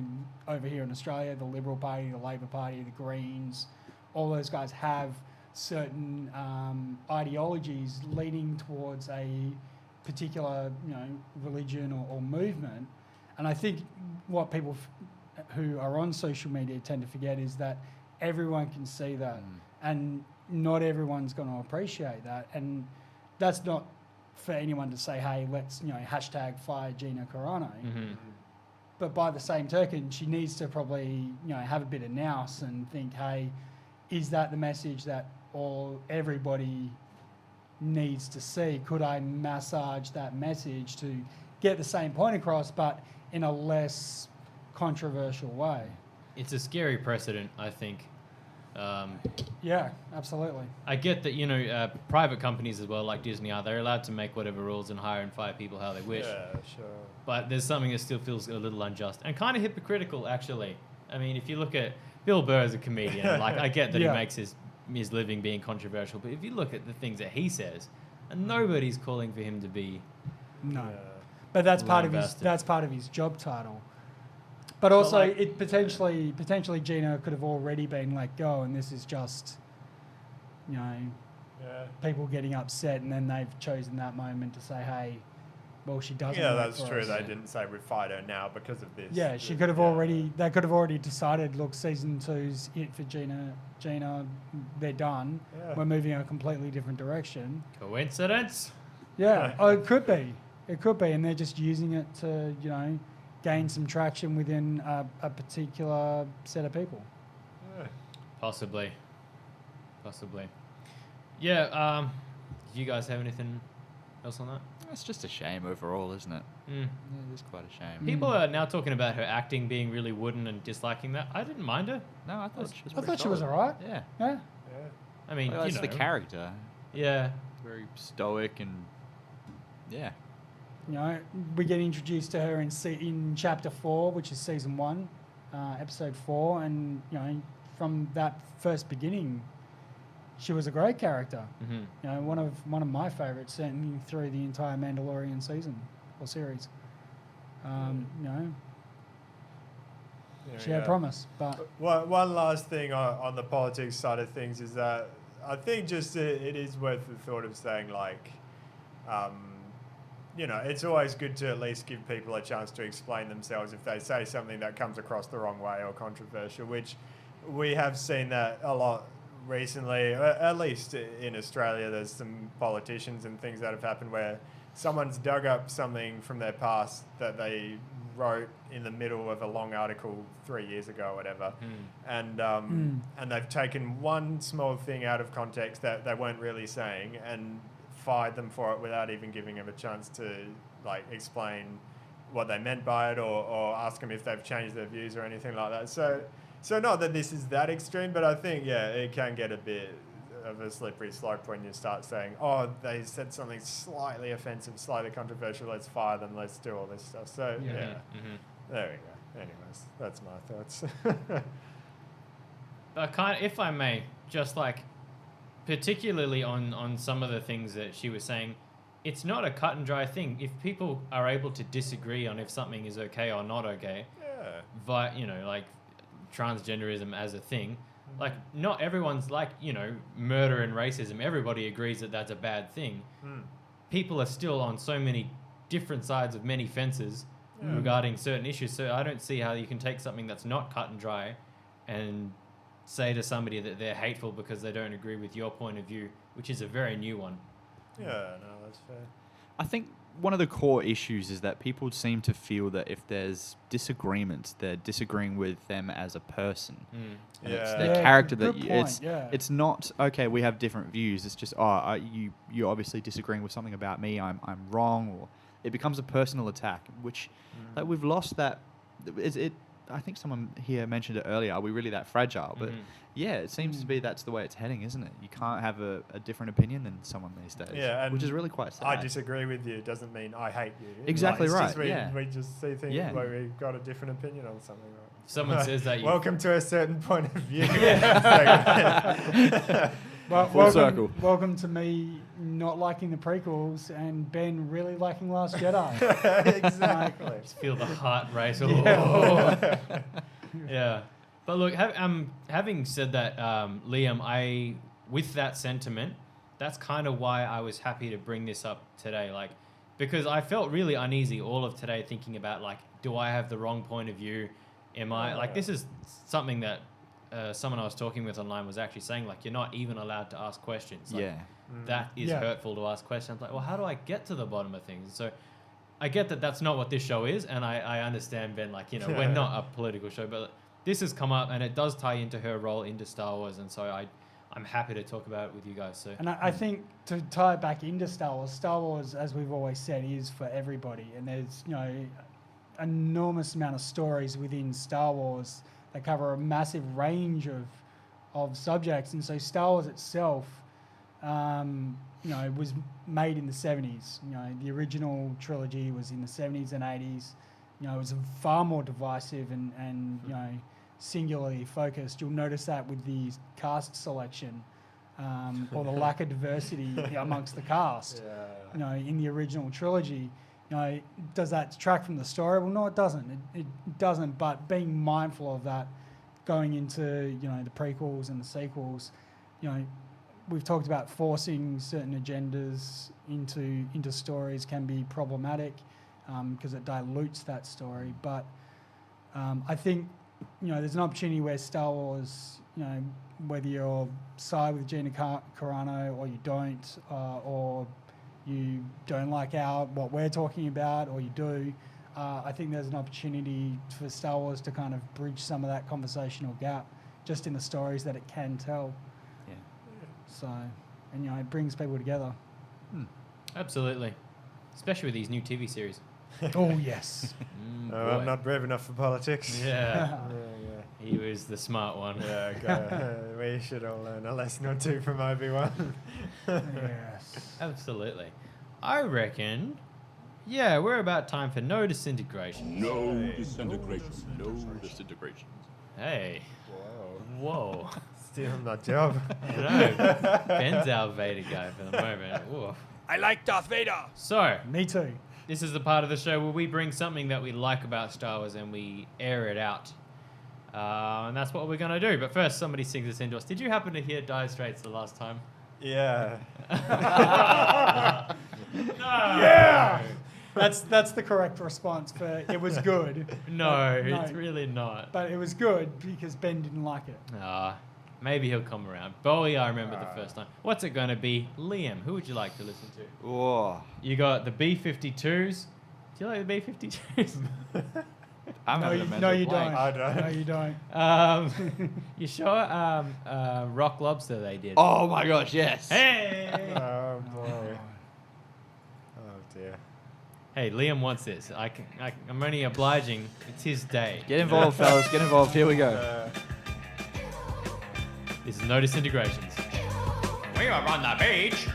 over here in Australia, the Liberal Party, the Labor Party, the Greens, all those guys have certain ideologies leaning towards a particular, you know, religion or movement. And I think what people who are on social media tend to forget is that everyone can see that, and not everyone's going to appreciate that. And that's not for anyone to say, hey, let's, you know, hashtag fire Gina Carano. But by the same token, she needs to probably, you know, have a bit of nous and think, hey, is that the message that everybody needs to see? Could I massage that message to get the same point across, but in a less controversial way? It's a scary precedent, I think. Yeah, absolutely. I get that, you know, private companies as well, like Disney they're allowed to make whatever rules and hire and fire people how they wish. Yeah, sure. But there's something that still feels a little unjust and kind of hypocritical, actually. I mean, if you look at Bill Burr is a comedian. Like, I get that Yeah. he makes his living being controversial, but if you look at the things that he says, and nobody's calling for him to be. No, but that's part of his Lambasted. that's part of his job title. But also, like- it potentially Gina could have already been let go, and this is just, people getting upset, and then they've chosen that moment to say, "Hey, well, she doesn't." Yeah, work that's for true. us." They didn't say we fight her now because of this. Yeah, she could have already. They could have already decided. Look, season 2's it for Gina. Gina, they're done. Yeah. We're moving a completely different direction. Coincidence? Yeah, oh, it could be. It could be, and they're just using it to, gain some traction within a particular set of people. Possibly. Yeah. Do you guys have anything else on that? It's just a shame overall, isn't it? Mm. It is quite a shame. People are now talking about her acting being really wooden and disliking that. I didn't mind her. No, I thought she was. I pretty thought she was solid. alright. Yeah. Yeah. I mean, Well, you it's know. the character. Yeah. Very stoic and yeah. We get introduced to her in chapter 4, which is season 1, episode 4, and from that first beginning, she was a great character. Mm-hmm. One of my favourites, certainly through the entire Mandalorian season or series. She had promise, but One last thing on the politics side of things is that I think just it is worth the thought of saying, like, it's always good to at least give people a chance to explain themselves if they say something that comes across the wrong way or controversial, which we have seen that a lot recently, at least in Australia. There's some politicians and things that have happened where someone's dug up something from their past that they wrote in the middle of a long article 3 years ago or whatever, and they've taken one small thing out of context that they weren't really saying and fired them for it without even giving them a chance to explain what they meant by it or ask them if they've changed their views or anything like that. So not that this is that extreme, but I think it can get a bit of a slippery slope when you start saying, oh, they said something slightly offensive, slightly controversial, let's fire them, let's do all this stuff. So there we go. Anyways, that's my thoughts. But if I may, just particularly on some of the things that she was saying, it's not a cut and dry thing. If people are able to disagree on if something is okay or not okay, but transgenderism as a thing, not everyone's murder and racism. Everybody agrees that that's a bad thing. People are still on so many different sides of many fences regarding certain issues. So I don't see how you can take something that's not cut and dry and say to somebody that they're hateful because they don't agree with your point of view, which is a very new one. Yeah, no, that's fair. I think one of the core issues is that people seem to feel that if there's disagreements, they're disagreeing with them as a person. And it's their character that it's not, okay, we have different views. It's just, you're obviously disagreeing with something about me. I'm wrong. Or it becomes a personal attack, which we've lost that. I think someone here mentioned it earlier. Are we really that fragile? But yeah, it seems to be that's the way it's heading, isn't it? You can't have a different opinion than someone these days. Yeah, and which is really quite sad. I disagree with you doesn't mean I hate you. Exactly it's right. Just we just see things where we've got a different opinion on something. Right? Someone says that. Welcome to a certain point of view. Full circle. Welcome to me not liking the prequels and Ben really liking Last Jedi. Exactly. Just feel the heart race. Yeah. But look, having said that, Liam, with that sentiment, that's kind of why I was happy to bring this up today. Because I felt really uneasy all of today thinking about, do I have the wrong point of view? Am I, this is something that someone I was talking with online was actually saying, you're not even allowed to ask questions. That is hurtful to ask questions. Well, how do I get to the bottom of things? So I get that that's not what this show is, and I understand, Ben, we're not a political show, but this has come up, and it does tie into her role into Star Wars, and so I'm happy to talk about it with you guys. So, and I think to tie it back into Star Wars, as we've always said, is for everybody, and there's enormous amount of stories within Star Wars that cover a massive range of subjects, and so Star Wars itself, was made in the 70s. The original trilogy was in the 70s and 80s. It was far more divisive and singularly focused. You'll notice that with the cast selection, or the lack of diversity amongst the cast. You know, in the original trilogy, you know, does that detract from the story? Well, no, it doesn't. It doesn't. But being mindful of that, going into, you know, the prequels and the sequels, you know, we've talked about forcing certain agendas into stories can be problematic because it dilutes that story. But I think, you know, there's an opportunity where Star Wars, you know, whether you're side with Gina Carano or you don't, or you don't like what we're talking about, or you do, I think there's an opportunity for Star Wars to kind of bridge some of that conversational gap just in the stories that it can tell. Yeah. So, and, you know, it brings people together. Absolutely. Especially with these new TV series. Oh, yes. I'm not brave enough for politics. Yeah. He was the smart one. Yeah, we should all learn a lesson or two from Obi-Wan. Yes. Absolutely. I reckon, yeah, we're about time for no disintegration. No disintegration. No disintegration. Hey. Whoa. Stealing my job. I know. Ben's our Vader guy for the moment. Ooh. I like Darth Vader. So, Me too. this is the part of the show where we bring something that we like about Star Wars and we air it out. And that's what we're going to do. But first, somebody sings us into us. Did you happen to hear Dire Straits the last time? Yeah. Yeah! That's the correct response for it was good. No, No. it's really not. But it was good because Ben didn't like it. Maybe he'll come around. Bowie, I remember the first time. What's it going to be? Liam, who would you like to listen to? Oh, You got the B-52s. Do you like the B-52s? I'm having a mental No, you blank. don't. I don't. No, you don't. You sure? Rock Lobster they did. Oh my gosh, yes. Hey! Oh, boy. Oh, dear. Hey, Liam wants this. I'm only obliging. It's his day. Get involved, fellas. Get involved. Here we go. This is no disintegrations. We were on the beach.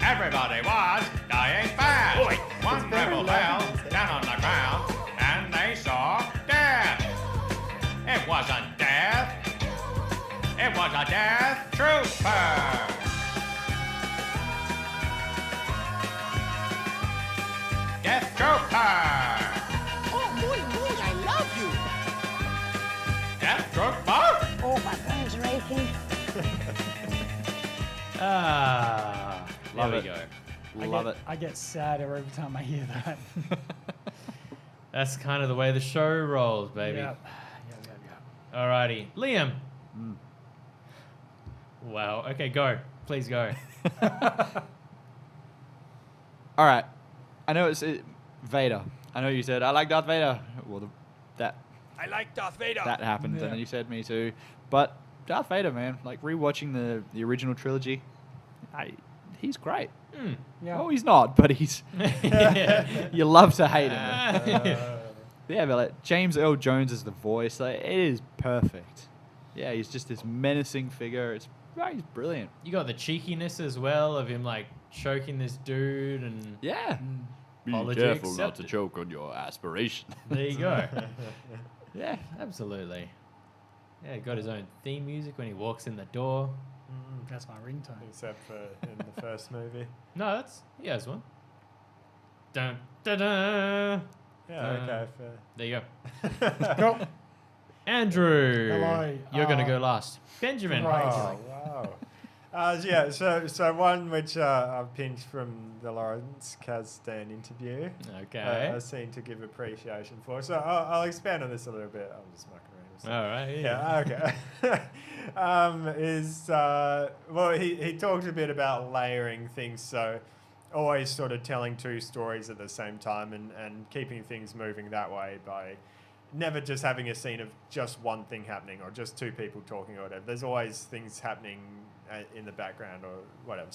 Everybody was dying fast. Boy, One rebel fell down on the ground, and they saw death. It wasn't death. It was a death trooper. Death trooper. Oh, boy, I love you. Death trooper. Oh, my brain's racing. There we it. go. Love it. I get sadder every time I hear that. That's kind of the way the show rolls, baby. Yep. Alrighty. Liam. Wow. Okay, go. Please go. All right. I know it's Vader. I know you said I like Darth Vader. Well, that I like Darth Vader. happened, Yeah. and then you said me too. But Darth Vader, man, like rewatching the original trilogy, he's great. Yeah. Oh, he's not, but he's. Yeah. You love to hate him. Yeah, but like James Earl Jones is the voice. Like, it is perfect. Yeah, he's just this menacing figure. He's brilliant. You got the cheekiness as well of him like choking this dude and Yeah. Be Apology careful not to accepted. choke on your aspiration. there you go. Yeah. Absolutely. Yeah, he got his own theme music when he walks in the door. That's my ringtone. Except for in the first movie. No, he has one. Dun, dun, dun. Yeah, okay. Fair. There you Go. go. Andrew. Hello, You're going to go last. Benjamin. right. Oh, wow. Yeah, so one which I've pinched from the Lawrence Kasdan interview. Okay. A scene to give appreciation for. So I'll expand on this a little bit. I'm just mucking around. All right. Yeah, okay. Well, he talked a bit about layering things, so always sort of telling two stories at the same time and keeping things moving that way by never just having a scene of just one thing happening or just two people talking or whatever. There's always things happening in the background or whatever.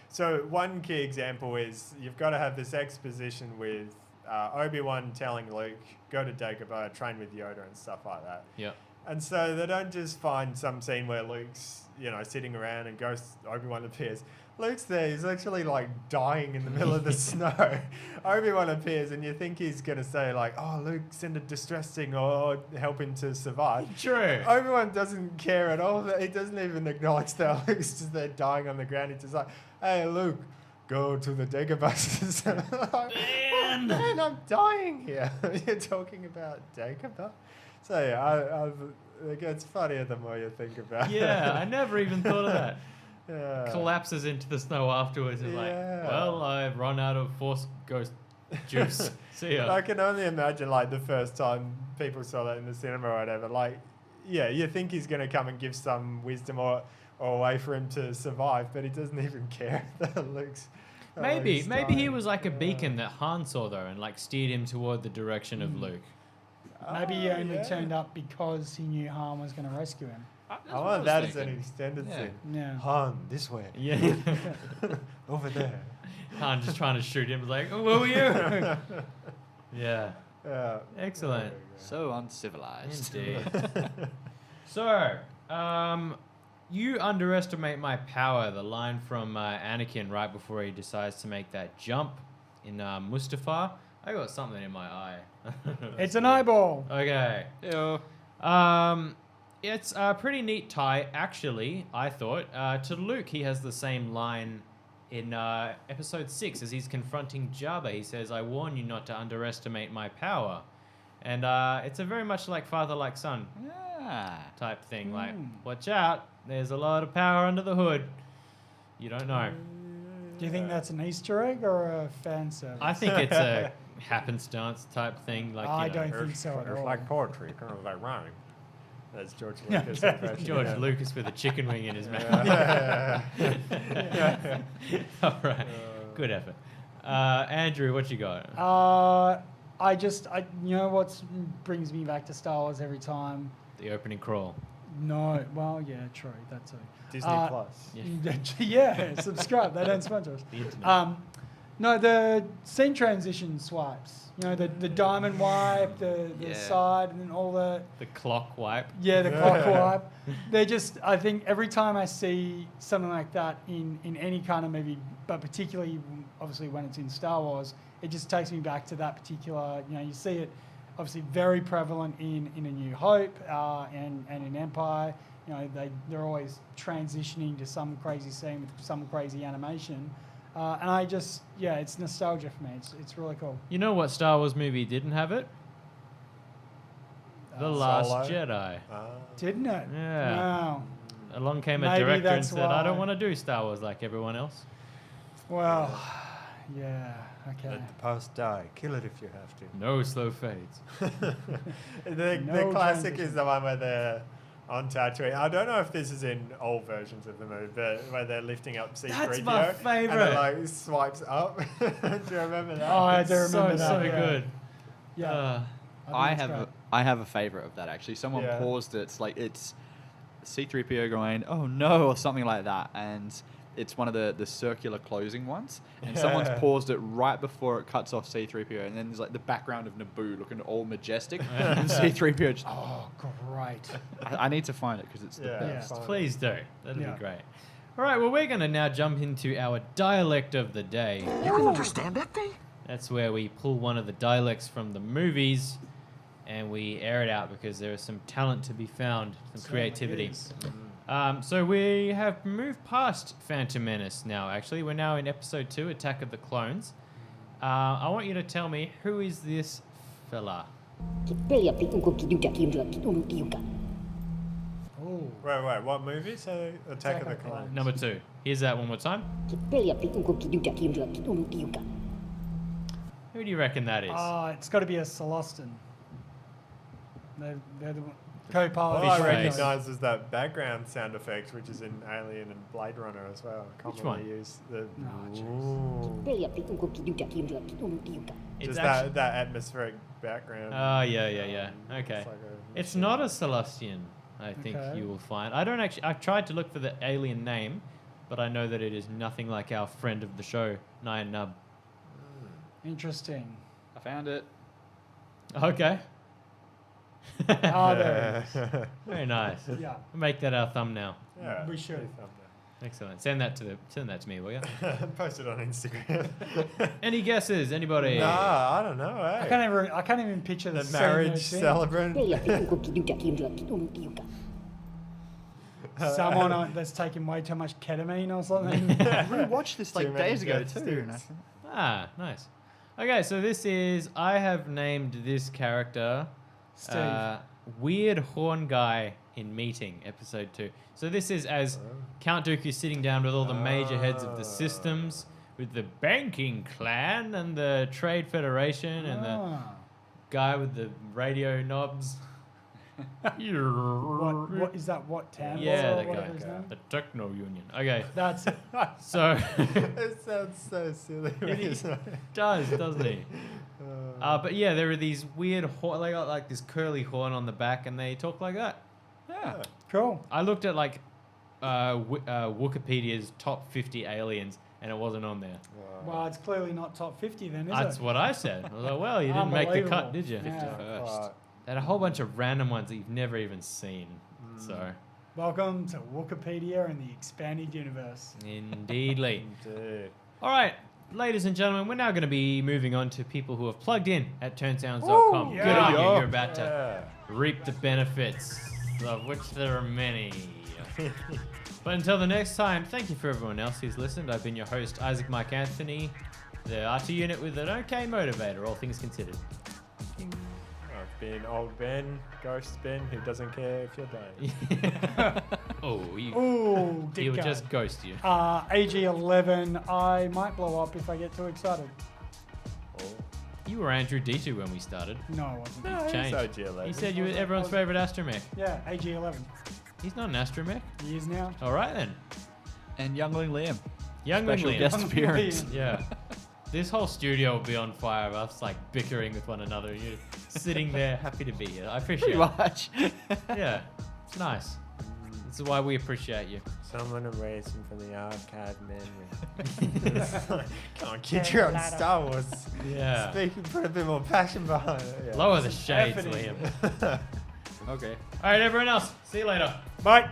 So one key example is you've got to have this exposition with Obi-Wan telling Luke, go to Dagobah, train with Yoda and stuff like that. Yep. And so they don't just find some scene where Luke's, sitting around and Obi-Wan appears. Luke's there. He's actually like dying in the middle of the snow. Obi-Wan appears, and you think he's gonna say like, "Oh, Luke, send a distress signal or help him to survive." True. Obi-Wan doesn't care at all. He doesn't even acknowledge that Luke's just there dying on the ground. He's just like, "Hey, Luke, go to the Dagobah." Man, I'm dying here. You're talking about Dagobah? So yeah, it gets funnier the more you think about it. Yeah, I never even thought of that. Yeah. Collapses into the snow afterwards and like, well, I've run out of Force Ghost juice. See ya. I can only imagine like the first time people saw that in the cinema or whatever. Like, yeah, you think he's going to come and give some wisdom or a way for him to survive, but he doesn't even care that Luke's. Maybe he dying. was like a beacon that Han saw though, and like steered him toward the direction of Luke. Maybe he only turned up because he knew Han was going to rescue him. I want that as an extended scene. Yeah. Han, this way. Yeah. Over there. Han just trying to shoot him, like, oh, who are you? Yeah. Yeah. Excellent. So uncivilized. Indeed. So, you underestimate my power. The line from Anakin right before he decides to make that jump in Mustafar. I got something in my eye. It's an eyeball. Okay. It's a pretty neat tie, actually, I thought. To Luke, he has the same line in episode 6 as he's confronting Jabba. He says, I warn you not to underestimate my power. And it's a very much like father, like son type thing. Like, watch out, there's a lot of power under the hood. You don't know. Do you think that's an Easter egg or a fan service? I think it's a happenstance type thing. Like, I you know, don't think so at It's all. like poetry, kind of like rhyming. That's George Lucas. impression. George Lucas with a chicken wing in his mouth. All right. Good effort. Andrew, what you got? You know what brings me back to Star Wars every time? The opening crawl. No, well, yeah, true, that too. Disney Plus. Yeah, subscribe. They don't sponsor us. The internet. No, the scene transition swipes. You know, the diamond wipe, the side, and then all the... The clock wipe. Yeah, the clock wipe. They're just, I think every time I see something like that in any kind of movie, but particularly, obviously, when it's in Star Wars, it just takes me back to that particular, you know, you see it obviously very prevalent in A New Hope and in Empire. You know, they're always transitioning to some crazy scene with some crazy animation. And I just, it's nostalgia for me. It's really cool. You know what Star Wars movie didn't have it? The Last Solo? Jedi. Didn't it? Yeah. Wow. Along came a Maybe director and that's said, I don't why. want to do Star Wars like everyone else. Well, yeah, okay. Let the past die. Kill it if you have to. No slow fades. The No classic transition. is the one where they're on Tatooine. I don't know if this is in all versions of the movie, but where they're lifting up C-3PO. That's my And favourite. it like swipes up. Do you remember that? Oh, I do So, remember that. so yeah. good. Yeah. I think it's great. have a favorite of that actually. Someone Yeah. paused it. It's like it's C-3PO going, "Oh no," or something like that, and it's one of the circular closing ones, and someone's paused it right before it cuts off C-3PO, and then there's like the background of Naboo looking all majestic, and C-3PO just, Oh, great. I need to find it because it's the Yeah. best. Fine. Please do. That'd Yeah. be great. All right, well, we're going to now jump into our dialect of the day. You can understand that thing? That's where we pull one of the dialects from the movies and we air it out because there is some talent to be found, some creativity. is. So we have moved past Phantom Menace now, actually. We're now in episode 2, Attack of the Clones. I want you to tell me, who is this fella? Oh, Wait, what movie? So Attack of the Clones. Number 2. Here's that one more time. Who do you reckon that is? it's got to be a Celestin. They're the co-pilot. All I Fish face. recognise is that background sound effect, which is in Alien and Blade Runner as well. Which one? Use the It's just actu- that atmospheric background. Oh, yeah. Okay. It's like a It's machine. not a Celestian, I think Okay. you will find. I've tried to look for the alien name, but I know that it is nothing like our friend of the show, Nyan Nub. Interesting. I found it. Okay. Oh, there it is. Very nice. Yeah. We'll make that our thumbnail. Yeah, We should. pretty thumbnail. Excellent. Send that to me, will you? Post it on Instagram. Any guesses? Anybody? Nah, I don't know. I Hey. can't even picture The scene marriage they're seeing. celebrant. Someone that's taking way too much ketamine or something. We watched this like Too many days ago death too. sticks. Ah, nice. Okay, so this is I have named this character Steve. Weird Horn Guy in Meeting, episode 2. So this is as Count Dooku's sitting down with all the major heads of the systems, with the banking clan and the Trade Federation and the Ah. guy with the radio knobs. What is that? What town? Yeah, or that whatever his guy. name? The Techno Union. Okay, That's it. so It sounds so silly. when you say it. does, doesn't he? But yeah, there are these weird they got like this curly horn on the back, and they talk like that. Yeah. Cool. I looked at like Wikipedia's top 50 aliens, and it wasn't on there. Well, it's clearly not top 50 then, is That's it? what I said. I was like, well, you didn't make the cut, Unbelievable. did you? Yeah. First. They had a whole bunch of random ones that you've never even seen. So, Welcome to Wikipedia and the expanded universe. indeedly. Indeed. All right, ladies and gentlemen, we're now going to be moving on to people who have plugged in at turnsounds.com. Woo, Good on you. yeah. You're about to Yeah. reap the benefits, of which there are many. But until the next time, thank you for everyone else who's listened. I've been your host, Isaac Mike Anthony, the RT unit with an okay motivator, all things considered. I've been old Ben, Ghost Ben, who doesn't care if you're dying. Ooh, he would dicko. just ghost you. AG11, I might blow up if I get too excited. You were Andrew D2 when we started. No, I wasn't. No, he's Changed. OG11. He said you were everyone's favorite Astromech. Yeah, AG11. He's not an Astromech. He is now. All right then. And Youngling Liam. Youngling Special Liam. guest appearance. Yeah. This whole studio will be on fire of us like bickering with one another. You're sitting there happy to be here. I appreciate Pretty it. much. Yeah. It's nice. This is why we appreciate you. Someone erased him from the archive memory. Come on, kid, you're on Star Wars. Yeah. Speaking, put a bit more passion behind it. Yeah. Lower the shades, effort in Liam. Okay. All right, everyone else. See you later. Bye.